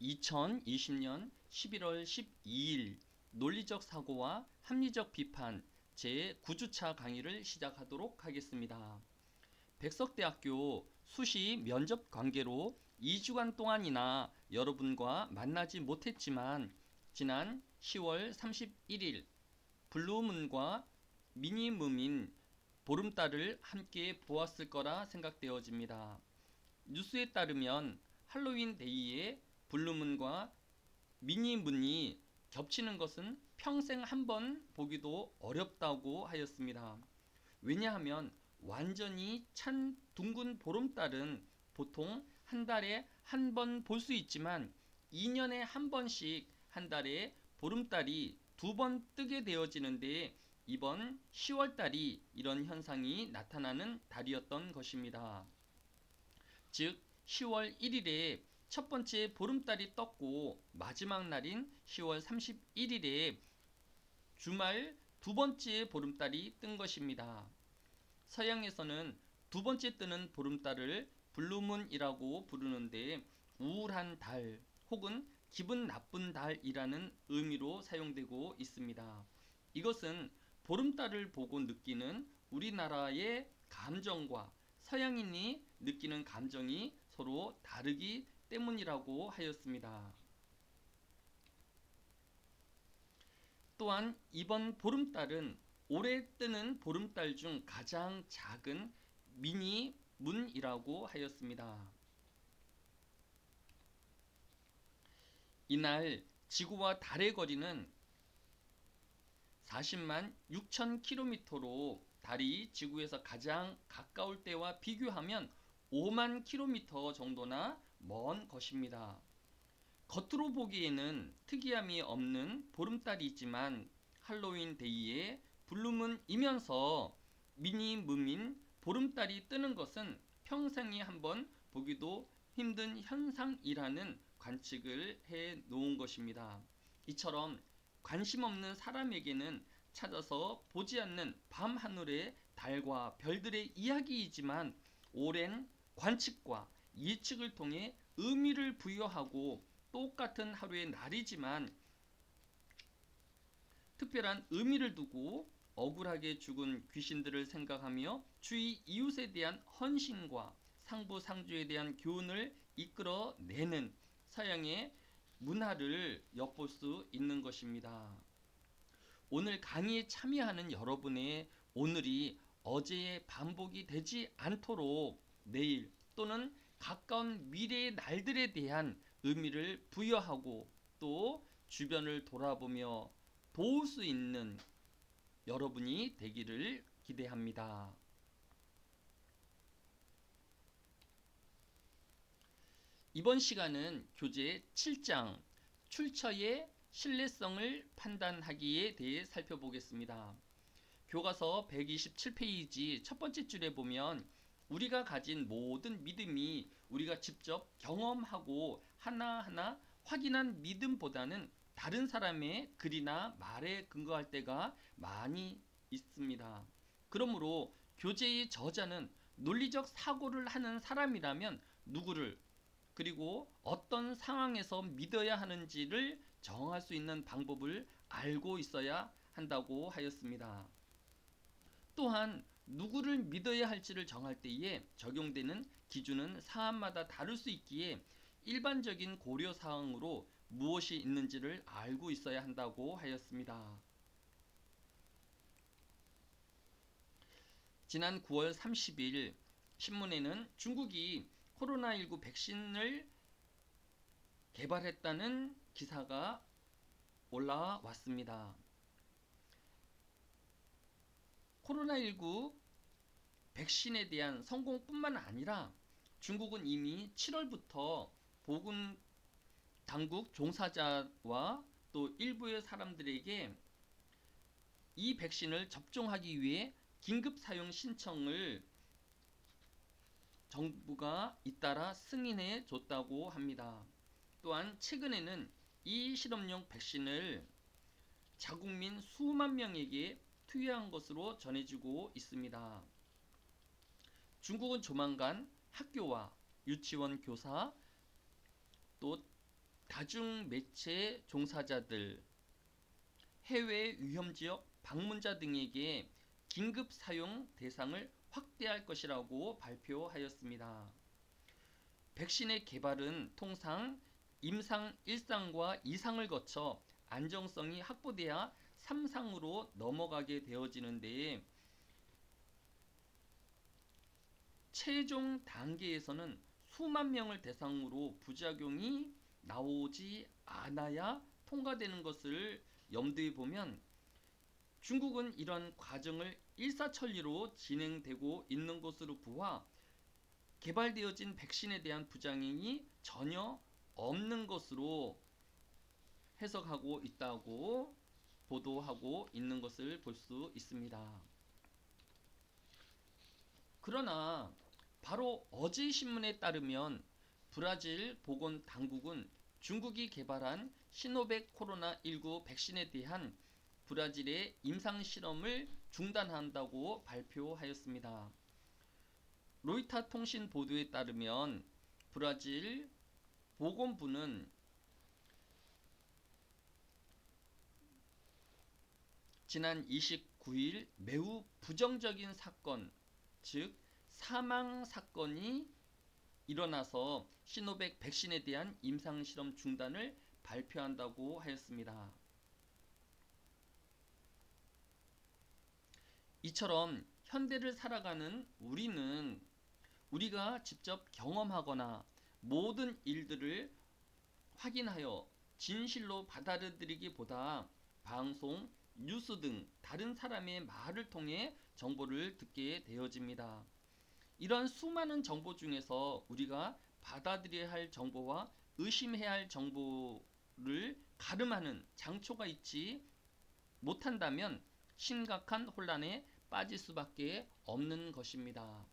2020년 11월 12일 논리적 사고와 합리적 비판 제9주차 강의를 시작하도록 하겠습니다. 백석대학교 수시 면접 관계로 2주간 동안이나 여러분과 만나지 못했지만 지난 10월 31일 블루문과 미니문인 보름달을 함께 보았을 거라 생각되어집니다. 뉴스에 따르면 할로윈 데이에 블루문과 미니문이 겹치는 것은 평생 한 번 보기도 어렵다고 하였습니다. 왜냐하면 완전히 찬 둥근 보름달은 보통 한 달에 한 번 볼 수 있지만 2년에 한 번씩 한 달에 보름달이 두 번 뜨게 되어지는데 이번 10월달이 이런 현상이 나타나는 달이었던 것입니다. 즉 10월 1일에 첫 번째 보름달이 떴고 마지막 날인 10월 31일에 주말 두 번째 보름달이 뜬 것입니다. 서양에서는 두 번째 뜨는 보름달을 블루문이라고 부르는데 우울한 달 혹은 기분 나쁜 달이라는 의미로 사용되고 있습니다. 이것은 보름달을 보고 느끼는 우리나라의 감정과 서양인이 느끼는 감정이 서로 다르기 때문이라고 하였습니다. 또한 이번 보름달은 올해 뜨는 보름달 중 가장 작은 미니 문이라고 하였습니다. 이날 지구와 달의 거리는 40만 6천 킬로미터로 달이 지구에서 가장 가까울 때와 비교하면 5만 킬로미터 정도나 먼 것입니다. 겉으로 보기에는 특이함이 없는 보름달이지만 할로윈 데이에 블루문이면서 미니문인 보름달이 뜨는 것은 평생에 한번 보기도 힘든 현상이라는 관측을 해 놓은 것입니다. 이처럼 관심 없는 사람에게는 찾아서 보지 않는 밤하늘의 달과 별들의 이야기이지만 오랜 관측과 예측을 통해 의미를 부여하고 똑같은 하루의 날이지만 특별한 의미를 두고 억울하게 죽은 귀신들을 생각하며 주위 이웃에 대한 헌신과 상부상조에 대한 교훈을 이끌어내는 서양의 문화를 엿볼 수 있는 것입니다. 오늘 강의에 참여하는 여러분의 오늘이 어제의 반복이 되지 않도록 내일 또는 가까운 미래의 날들에 대한 의미를 부여하고 또 주변을 돌아보며 도울 수 있는 여러분이 되기를 기대합니다. 이번 시간은 교재 7장 출처의 신뢰성을 판단하기에 대해 살펴보겠습니다. 교과서 127페이지 첫 번째 줄에 보면 우리가 가진 모든 믿음이 우리가 직접 경험하고 하나하나 확인한 믿음보다는 다른 사람의 글이나 말에 근거할 때가 많이 있습니다. 그러므로 교재의 저자는 논리적 사고를 하는 사람이라면 누구를 그리고 어떤 상황에서 믿어야 하는지를 정할 수 있는 방법을 알고 있어야 한다고 하였습니다. 또한 누구를 믿어야 할지를 정할 때에 적용되는 기준은 사안마다 다를 수 있기에 일반적인 고려사항으로 무엇이 있는지를 알고 있어야 한다고 하였습니다. 지난 9월 30일 신문에는 중국이 코로나19 백신을 개발했다는 기사가 올라왔습니다. 코로나19 백신에 대한 성공뿐만 아니라 중국은 이미 7월부터 보건 당국 종사자와 또 일부의 사람들에게 이 백신을 접종하기 위해 긴급 사용 신청을 정부가 잇따라 승인해 줬다고 합니다. 또한 최근에는 이 실험용 백신을 자국민 수만 명에게 투여한 것으로 전해지고 있습니다. 중국은 조만간 학교와 유치원 교사 또 다중매체 종사자들, 해외 위험지역 방문자 등에게 긴급 사용 대상을 확대할 것이라고 발표하였습니다. 백신의 개발은 통상 임상 1상과 2상을 거쳐 안정성이 확보돼야 3상으로 넘어가게 되어지는데, 최종 단계에서는 수만 명을 대상으로 부작용이 나오지 않아야 통과되는 것을 염두에 보면 중국은 이런 과정을 일사천리로 진행되고 있는 것으로 보아 개발되어진 백신에 대한 부작용이 전혀 없는 것으로 해석하고 있다고 보도하고 있는 것을 볼 수 있습니다. 그러나 바로 어제 신문에 따르면 브라질 보건 당국은 중국이 개발한 시노백 코로나19 백신에 대한 브라질의 임상 실험을 중단한다고 발표하였습니다. 로이터 통신 보도에 따르면 브라질 보건부는 지난 29일 매우 부정적인 사건, 즉 사망 사건이 일어나서 시노백 백신에 대한 임상실험 중단을 발표한다고 하였습니다. 이처럼 현대를 살아가는 우리는 우리가 직접 경험하거나 모든 일들을 확인하여 진실로 받아들이기보다 방송, 뉴스 등 다른 사람의 말을 통해 정보를 듣게 되어집니다. 이런 수많은 정보 중에서 우리가 받아들여야 할 정보와 의심해야 할 정보를 가름하는 장초가 있지 못한다면 심각한 혼란에 빠질 수밖에 없는 것입니다.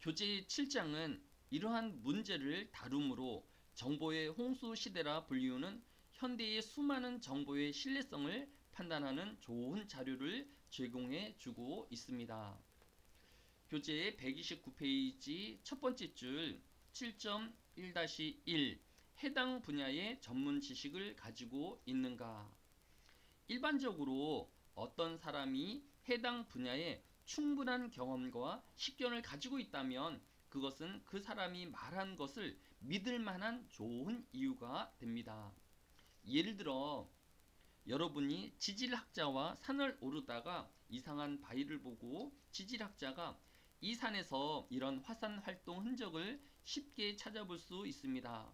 교재 7장은 이러한 문제를 다루므로 정보의 홍수 시대라 불리우는 현대의 수많은 정보의 신뢰성을 판단하는 좋은 자료를 제공해 주고 있습니다. 교재 129페이지 첫 번째 줄 7.1-1 해당 분야의 전문 지식을 가지고 있는가? 일반적으로 어떤 사람이 해당 분야에 충분한 경험과 식견을 가지고 있다면 그것은 그 사람이 말한 것을 믿을 만한 좋은 이유가 됩니다. 예를 들어 여러분이 지질학자와 산을 오르다가 이상한 바위를 보고 지질학자가 이 산에서 이런 화산 활동 흔적을 쉽게 찾아볼 수 있습니다.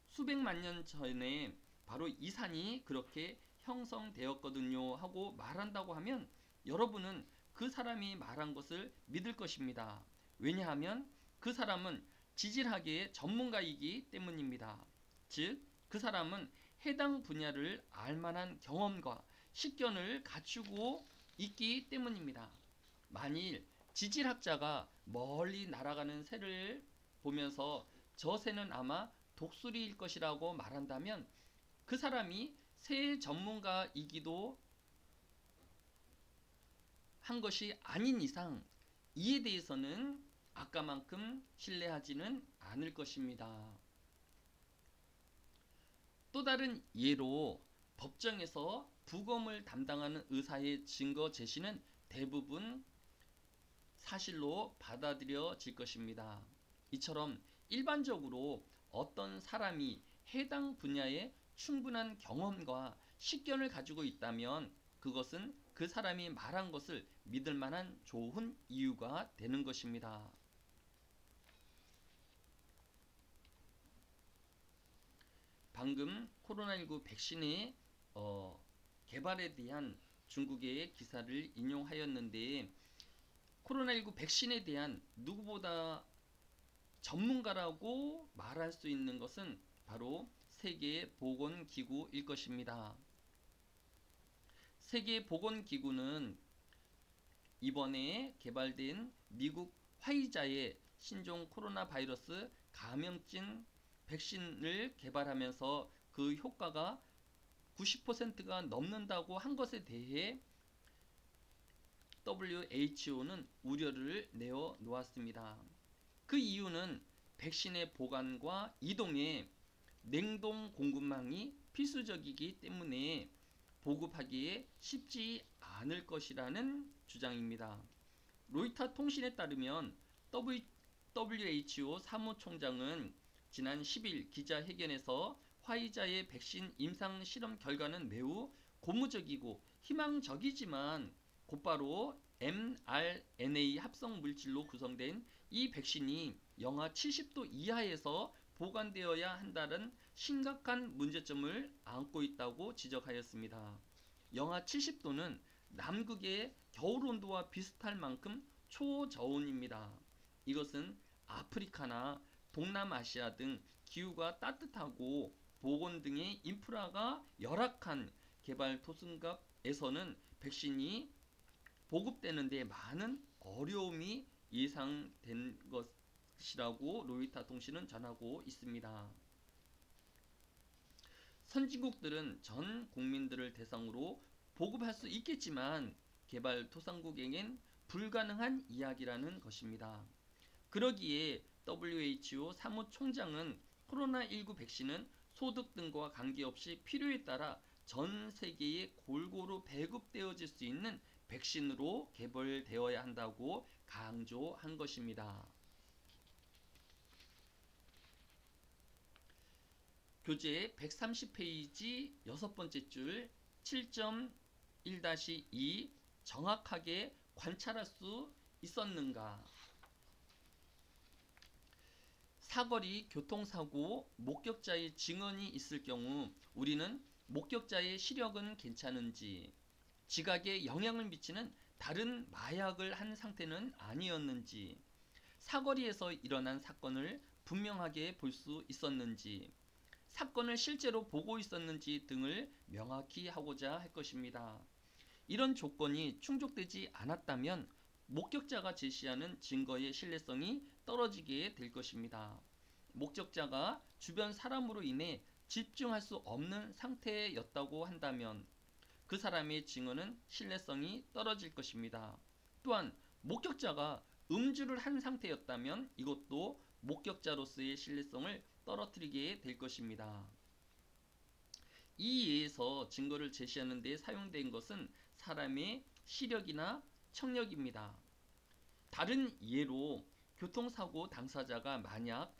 수백만 년 전에 바로 이 산이 그렇게 형성되었거든요 하고 말한다고 하면 여러분은 그 사람이 말한 것을 믿을 것입니다. 왜냐하면 그 사람은 지질학의 전문가이기 때문입니다. 즉, 그 사람은 해당 분야를 알만한 경험과 식견을 갖추고 있기 때문입니다. 만일 지질학자가 멀리 날아가는 새를 보면서 저 새는 아마 독수리일 것이라고 말한다면 그 사람이 새 전문가이기도 한 것이 아닌 이상 이에 대해서는 아까만큼 신뢰하지는 않을 것입니다. 또 다른 예로 법정에서 부검을 담당하는 의사의 증거 제시는 대부분 사실로 받아들여질 것입니다. 이처럼 일반적으로 어떤 사람이 해당 분야에 충분한 경험과 식견을 가지고 있다면 그것은 그 사람이 말한 것을 믿을 만한 좋은 이유가 되는 것입니다. 방금 코로나19 백신의 개발에 대한 중국의 기사를 인용하였는데 코로나19 백신에 대한 누구보다 전문가라고 말할 수 있는 것은 바로 세계보건기구일 것입니다. 세계보건기구는 이번에 개발된 미국 화이자의 신종 코로나 바이러스 감염증 백신을 개발하면서 그 효과가 90%가 넘는다고 한 것에 대해 WHO는 우려를 내어 놓았습니다. 그 이유는 백신의 보관과 이동에 냉동 공급망이 필수적이기 때문에 보급하기에 쉽지 않을 것이라는 주장입니다. 로이터 통신에 따르면 WHO 사무총장은 지난 10일 기자회견에서 화이자의 백신 임상 실험 결과는 매우 고무적이고 희망적이지만 곧바로 mRNA 합성 물질로 구성된 이 백신이 영하 70도 이하에서 보관되어야 한다는 심각한 문제점을 안고 있다고 지적하였습니다. 영하 70도는 남극의 겨울 온도와 비슷할 만큼 초저온입니다. 이것은 아프리카나 동남아시아 등 기후가 따뜻하고 보건 등의 인프라가 열악한 개발도상국에서는 백신이 보급되는 데 많은 어려움이 예상된 것이라고 로이터 통신은 전하고 있습니다. 선진국들은 전 국민들을 대상으로 보급할 수 있겠지만 개발도상국에겐 불가능한 이야기라는 것입니다. 그러기에 WHO 사무총장은 코로나19 백신은 소득 등과 관계없이 필요에 따라 전 세계에 골고루 배급되어질 수 있는 백신으로 개발되어야 한다고 강조한 것입니다. 교재 130페이지 6번째 줄 7.1-2 정확하게 관찰할 수 있었는가? 사거리 교통사고 목격자의 증언이 있을 경우 우리는 목격자의 시력은 괜찮은지, 지각에 영향을 미치는 다른 마약을 한 상태는 아니었는지, 사거리에서 일어난 사건을 분명하게 볼 수 있었는지, 사건을 실제로 보고 있었는지 등을 명확히 하고자 할 것입니다. 이런 조건이 충족되지 않았다면 목격자가 제시하는 증거의 신뢰성이 떨어지게 될 것입니다. 목격자가 주변 사람으로 인해 집중할 수 없는 상태였다고 한다면 그 사람의 증언은 신뢰성이 떨어질 것입니다. 또한 목격자가 음주를 한 상태였다면 이것도 목격자로서의 신뢰성을 떨어뜨리게 될 것입니다. 이 예에서 증거를 제시하는 데 사용된 것은 사람의 시력이나 청력입니다. 다른 예로 교통사고 당사자가 만약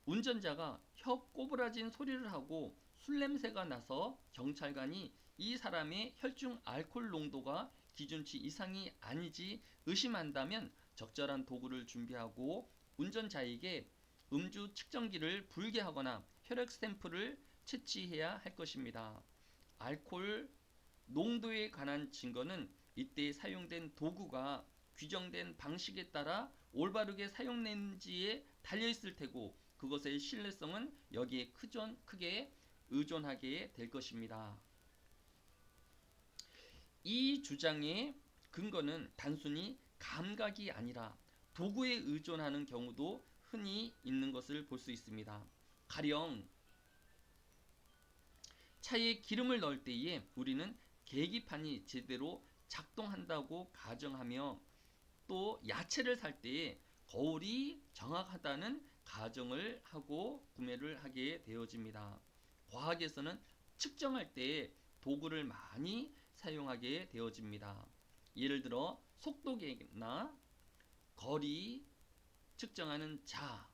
운전자가 혀 꼬부라진 소리를 하고 술 냄새가 나서 경찰관이 이 사람의 혈중 알코올 농도가 기준치 이상이 아니지 의심한다면 적절한 도구를 준비하고 운전자에게 음주 측정기를 불게 하거나 혈액 샘플을 채취해야 할 것입니다. 알코올 농도에 관한 증거는 이때 사용된 도구가 규정된 방식에 따라 올바르게 사용됐는지에 달려있을 테고 그것의 신뢰성은 여기에 크게 의존하게 될 것입니다. 이 주장의 근거는 단순히 감각이 아니라 도구에 의존하는 경우도 흔히 있는 것을 볼 수 있습니다. 가령 차에 기름을 넣을 때에 우리는 계기판이 제대로 작동한다고 가정하며 또 야채를 살 때에 거울이 정확하다는 가정을 하고 구매를 하게 되어집니다. 과학에서는 측정할 때 도구를 많이 사용하게 되어집니다. 예를 들어 속도계나 거리 측정하는 자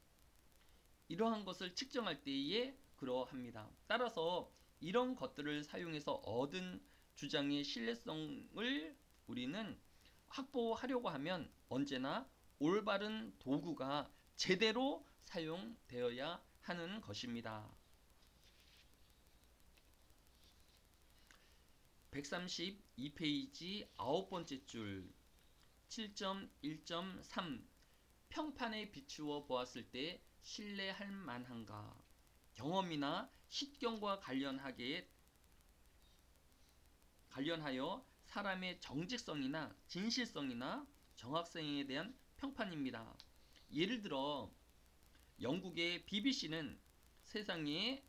이러한 것을 측정할 때에 그러합니다. 따라서 이런 것들을 사용해서 얻은 주장의 신뢰성을 우리는 확보하려고 하면 언제나 올바른 도구가 제대로 사용되어야 하는 것입니다. 132페이지 9번째 줄 7.1.3 평판에 비추어 보았을 때 신뢰할 만한가? 경험이나 식견과 관련하여 사람의 정직성이나 진실성이나 정확성에 대한 평판입니다. 예를 들어 영국의 BBC는 세상의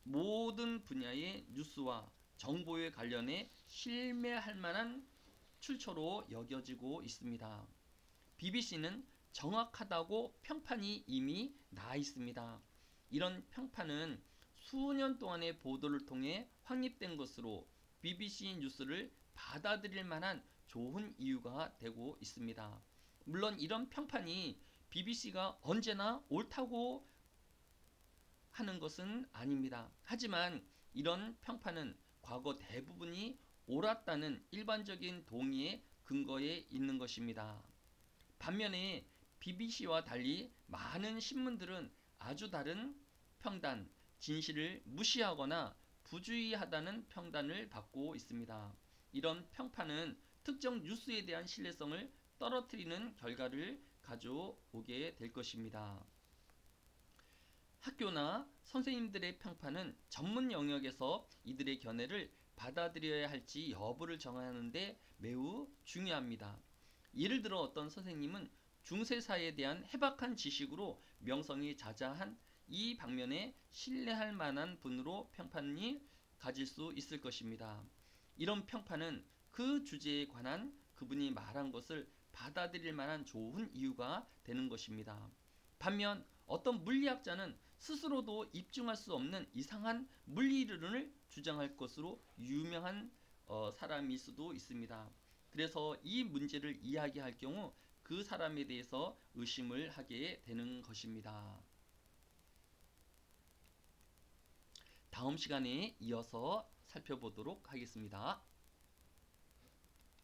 모든 분야의 뉴스와 정보에 관련해 신뢰할 만한 출처로 여겨지고 있습니다. BBC는 정확하다고 평판이 이미 나 있습니다. 이런 평판은 수년 동안의 보도를 통해 확립된 것으로 BBC 뉴스를 받아들일 만한 좋은 이유가 되고 있습니다. 물론 이런 평판이 BBC가 언제나 옳다고 하는 것은 아닙니다. 하지만 이런 평판은 과거 대부분이 옳았다는 일반적인 동의의 근거에 있는 것입니다. 반면에 BBC와 달리 많은 신문들은 아주 다른 평단, 진실을 무시하거나 부주의하다는 평단을 받고 있습니다. 이런 평판은 특정 뉴스에 대한 신뢰성을 떨어뜨리는 결과를 가져오게 될 것입니다. 학교나 선생님들의 평판은 전문 영역에서 이들의 견해를 받아들여야 할지 여부를 정하는 데 매우 중요합니다. 예를 들어 어떤 선생님은 중세사에 대한 해박한 지식으로 명성이 자자한 이 방면에 신뢰할 만한 분으로 평판이 가질 수 있을 것입니다. 이런 평판은 그 주제에 관한 그분이 말한 것을 받아들일 만한 좋은 이유가 되는 것입니다. 반면 어떤 물리학자는 스스로도 입증할 수 없는 이상한 물리이론을 주장할 것으로 유명한 사람일 수도 있습니다. 그래서 이 문제를 이야기할 경우 그 사람에 대해서 의심을 하게 되는 것입니다. 다음 시간에 이어서 살펴보도록 하겠습니다.